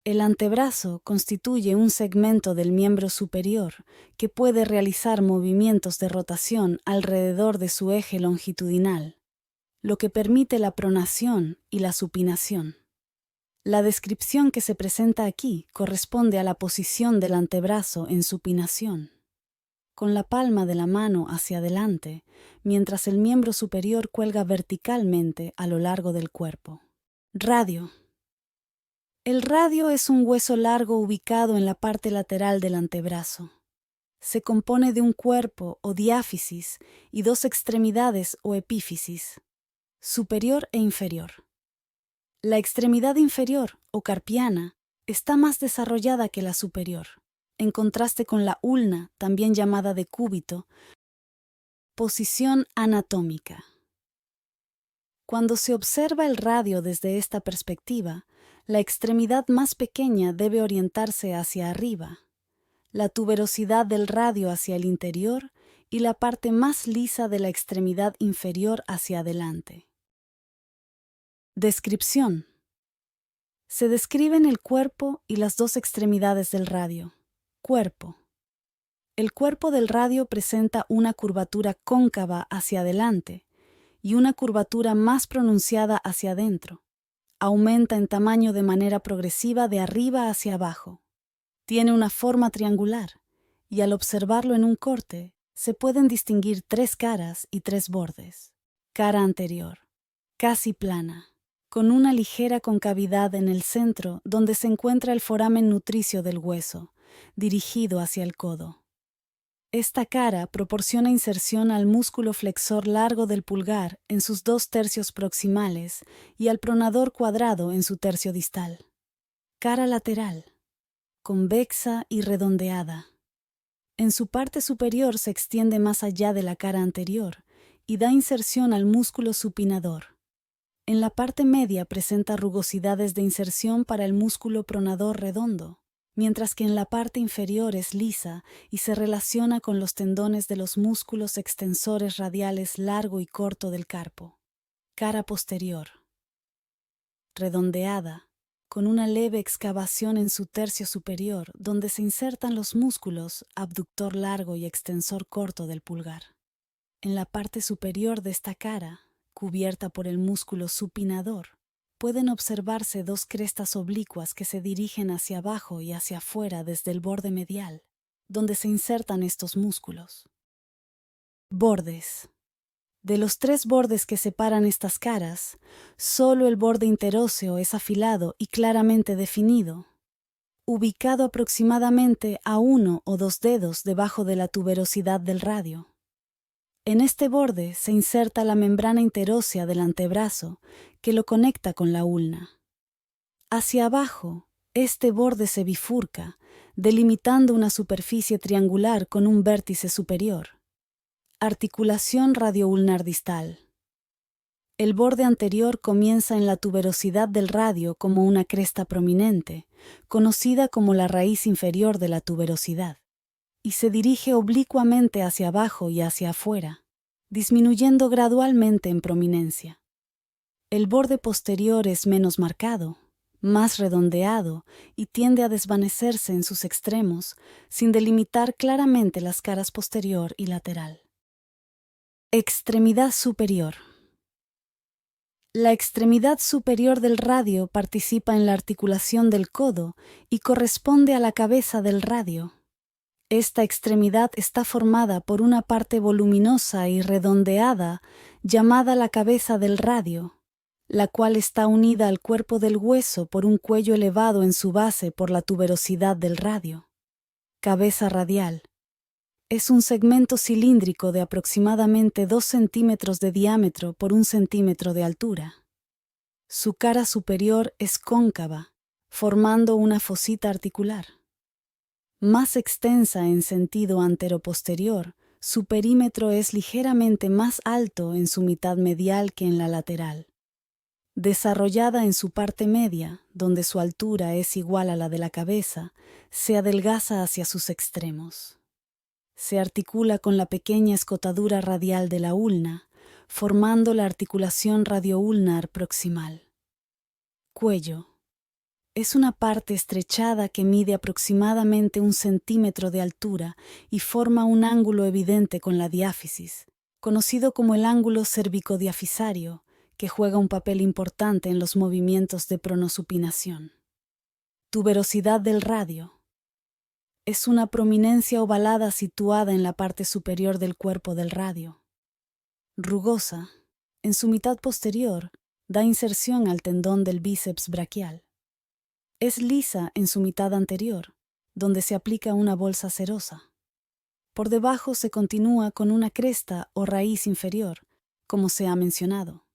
El antebrazo constituye un segmento del miembro superior que puede realizar movimientos de rotación alrededor de su eje longitudinal, lo que permite la pronación y la supinación. La descripción que se presenta aquí corresponde a la posición del antebrazo en supinación, con la palma de la mano hacia adelante, mientras el miembro superior cuelga verticalmente a lo largo del cuerpo. Radio. El radio es un hueso largo ubicado en la parte lateral del antebrazo. Se compone de un cuerpo o diáfisis y dos extremidades o epífisis, superior e inferior. La extremidad inferior, o carpiana, está más desarrollada que la superior, en contraste con la ulna, también llamada decúbito. Posición anatómica. Cuando se observa el radio desde esta perspectiva, la extremidad más pequeña debe orientarse hacia arriba, la tuberosidad del radio hacia el interior y la parte más lisa de la extremidad inferior hacia adelante. Descripción. Se describen el cuerpo y las dos extremidades del radio. Cuerpo. El cuerpo del radio presenta una curvatura cóncava hacia adelante y una curvatura más pronunciada hacia adentro. Aumenta en tamaño de manera progresiva de arriba hacia abajo. Tiene una forma triangular y al observarlo en un corte se pueden distinguir tres caras y tres bordes. Cara anterior, casi plana, con una ligera concavidad en el centro donde se encuentra el foramen nutricio del hueso, dirigido hacia el codo. Esta cara proporciona inserción al músculo flexor largo del pulgar en sus 2/3 proximales y al pronador cuadrado en su tercio distal. Cara lateral, convexa y redondeada. En su parte superior se extiende más allá de la cara anterior y da inserción al músculo supinador. En la parte media presenta rugosidades de inserción para el músculo pronador redondo, mientras que en la parte inferior es lisa y se relaciona con los tendones de los músculos extensores radiales largo y corto del carpo. Cara posterior, redondeada, con una leve excavación en su tercio superior donde se insertan los músculos abductor largo y extensor corto del pulgar. En la parte superior de esta cara, cubierta por el músculo supinador, pueden observarse dos crestas oblicuas que se dirigen hacia abajo y hacia afuera desde el borde medial, donde se insertan estos músculos. Bordes. De los tres bordes que separan estas caras, solo el borde interóseo es afilado y claramente definido, ubicado aproximadamente a 1 o 2 dedos debajo de la tuberosidad del radio. En este borde se inserta la membrana interósea del antebrazo que lo conecta con la ulna. Hacia abajo, este borde se bifurca, delimitando una superficie triangular con un vértice superior. Articulación radioulnar distal. El borde anterior comienza en la tuberosidad del radio como una cresta prominente, conocida como la raíz inferior de la tuberosidad, y se dirige oblicuamente hacia abajo y hacia afuera, disminuyendo gradualmente en prominencia. El borde posterior es menos marcado, más redondeado y tiende a desvanecerse en sus extremos, sin delimitar claramente las caras posterior y lateral. Extremidad superior. La extremidad superior del radio participa en la articulación del codo y corresponde a la cabeza del radio. Esta extremidad está formada por una parte voluminosa y redondeada llamada la cabeza del radio, la cual está unida al cuerpo del hueso por un cuello elevado en su base por la tuberosidad del radio. Cabeza radial. Es un segmento cilíndrico de aproximadamente 2 centímetros de diámetro por 1 centímetro de altura. Su cara superior es cóncava, formando una fosita articular. Más extensa en sentido anteroposterior, su perímetro es ligeramente más alto en su mitad medial que en la lateral. Desarrollada en su parte media, donde su altura es igual a la de la cabeza, se adelgaza hacia sus extremos. Se articula con la pequeña escotadura radial de la ulna, formando la articulación radioulnar proximal. Cuello. Es una parte estrechada que mide aproximadamente 1 centímetro de altura y forma un ángulo evidente con la diáfisis, conocido como el ángulo cervicodiafisario, que juega un papel importante en los movimientos de pronosupinación. Tuberosidad del radio. Es una prominencia ovalada situada en la parte superior del cuerpo del radio. Rugosa, en su mitad posterior, da inserción al tendón del bíceps braquial. Es lisa en su mitad anterior, donde se aplica una bolsa cerosa. Por debajo se continúa con una cresta o raíz inferior, como se ha mencionado.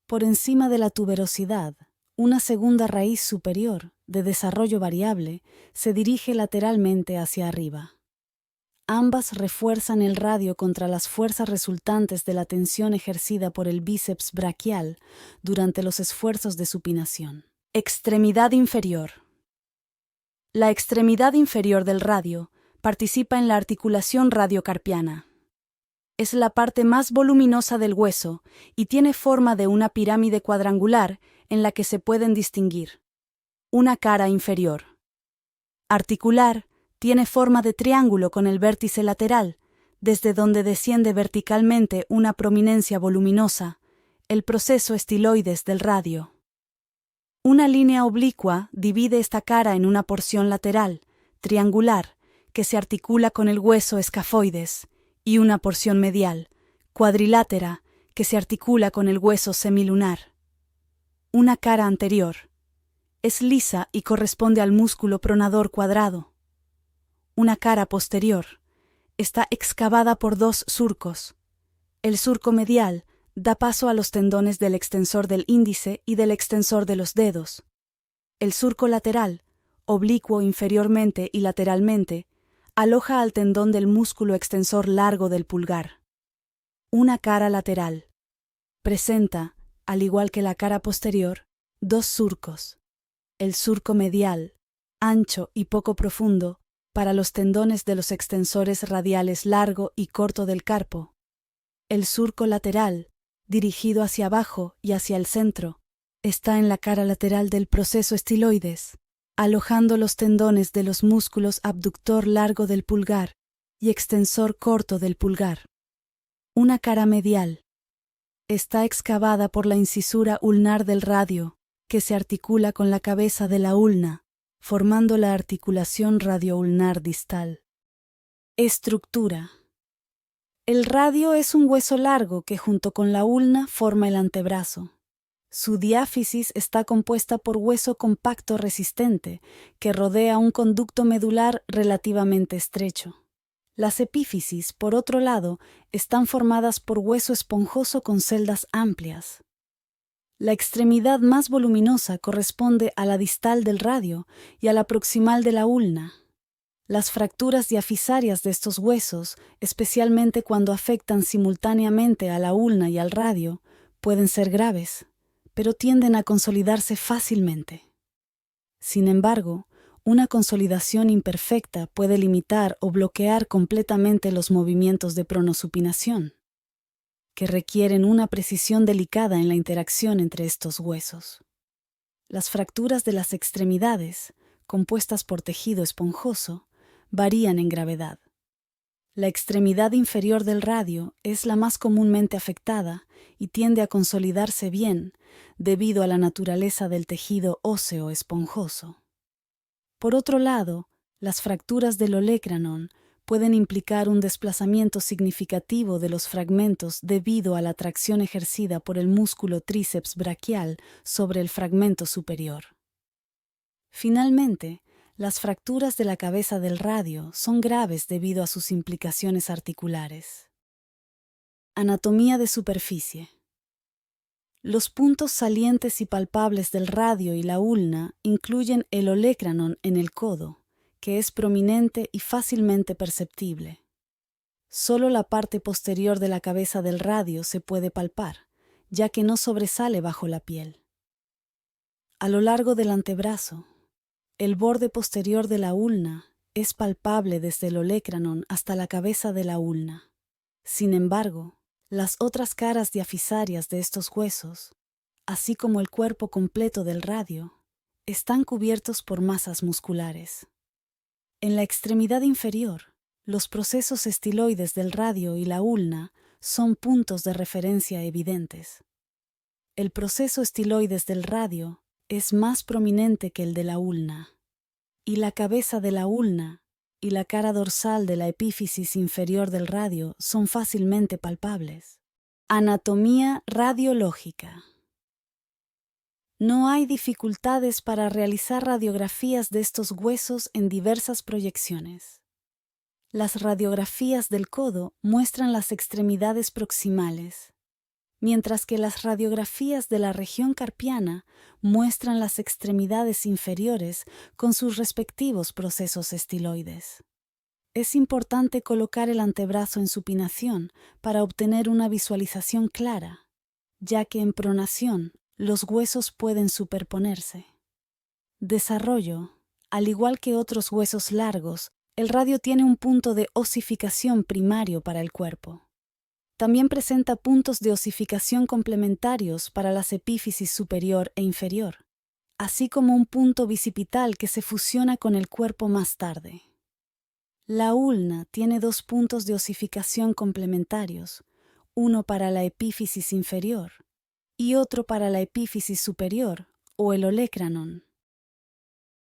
Por encima de la tuberosidad, una segunda raíz superior, de desarrollo variable, se dirige lateralmente hacia arriba. Ambas refuerzan el radio contra las fuerzas resultantes de la tensión ejercida por el bíceps braquial durante los esfuerzos de supinación. Extremidad inferior. La extremidad inferior del radio participa en la articulación radiocarpiana. Es la parte más voluminosa del hueso y tiene forma de una pirámide cuadrangular en la que se pueden distinguir una cara inferior. Articular, tiene forma de triángulo con el vértice lateral, desde donde desciende verticalmente una prominencia voluminosa, el proceso estiloides del radio. Una línea oblicua divide esta cara en una porción lateral, triangular, que se articula con el hueso escafoides, y una porción medial, cuadrilátera, que se articula con el hueso semilunar. Una cara anterior. Es lisa y corresponde al músculo pronador cuadrado. Una cara posterior. Está excavada por dos surcos. El surco medial da paso a los tendones del extensor del índice y del extensor de los dedos. El surco lateral, oblicuo inferiormente y lateralmente, aloja al tendón del músculo extensor largo del pulgar. Una cara lateral. Presenta, al igual que la cara posterior, dos surcos. El surco medial, ancho y poco profundo, para los tendones de los extensores radiales largo y corto del carpo. El surco lateral, dirigido hacia abajo y hacia el centro, está en la cara lateral del proceso estiloides, alojando los tendones de los músculos abductor largo del pulgar y extensor corto del pulgar. Una cara medial. Está excavada por la incisura ulnar del radio, que se articula con la cabeza de la ulna, formando la articulación radioulnar distal. Estructura. El radio es un hueso largo que junto con la ulna forma el antebrazo. Su diáfisis está compuesta por hueso compacto resistente que rodea un conducto medular relativamente estrecho. Las epífisis, por otro lado, están formadas por hueso esponjoso con celdas amplias. La extremidad más voluminosa corresponde a la distal del radio y a la proximal de la ulna. Las fracturas diafisarias de estos huesos, especialmente cuando afectan simultáneamente a la ulna y al radio, pueden ser graves, pero tienden a consolidarse fácilmente. Sin embargo, una consolidación imperfecta puede limitar o bloquear completamente los movimientos de pronosupinación, que requieren una precisión delicada en la interacción entre estos huesos. Las fracturas de las extremidades, compuestas por tejido esponjoso, varían en gravedad. La extremidad inferior del radio es la más comúnmente afectada y tiende a consolidarse bien debido a la naturaleza del tejido óseo esponjoso. Por otro lado, las fracturas del olecranon pueden implicar un desplazamiento significativo de los fragmentos debido a la tracción ejercida por el músculo tríceps braquial sobre el fragmento superior. Finalmente, las fracturas de la cabeza del radio son graves debido a sus implicaciones articulares. Anatomía de superficie. Los puntos salientes y palpables del radio y la ulna incluyen el olecranon en el codo, que es prominente y fácilmente perceptible. Solo la parte posterior de la cabeza del radio se puede palpar, ya que no sobresale bajo la piel. A lo largo del antebrazo, el borde posterior de la ulna es palpable desde el olecranon hasta la cabeza de la ulna. Sin embargo, las otras caras diafisarias de estos huesos, así como el cuerpo completo del radio, están cubiertos por masas musculares. En la extremidad inferior, los procesos estiloides del radio y la ulna son puntos de referencia evidentes. El proceso estiloides del radio es más prominente que el de la ulna, y la cabeza de la ulna y la cara dorsal de la epífisis inferior del radio son fácilmente palpables. Anatomía radiológica. No hay dificultades para realizar radiografías de estos huesos en diversas proyecciones. Las radiografías del codo muestran las extremidades proximales, mientras que las radiografías de la región carpiana muestran las extremidades inferiores con sus respectivos procesos estiloides. Es importante colocar el antebrazo en supinación para obtener una visualización clara, ya que en pronación los huesos pueden superponerse. Desarrollo. Al igual que otros huesos largos, el radio tiene un punto de osificación primario para el cuerpo. También presenta puntos de osificación complementarios para las epífisis superior e inferior, así como un punto bicipital que se fusiona con el cuerpo más tarde. La ulna tiene dos puntos de osificación complementarios, uno para la epífisis inferior y otro para la epífisis superior o el olecranon.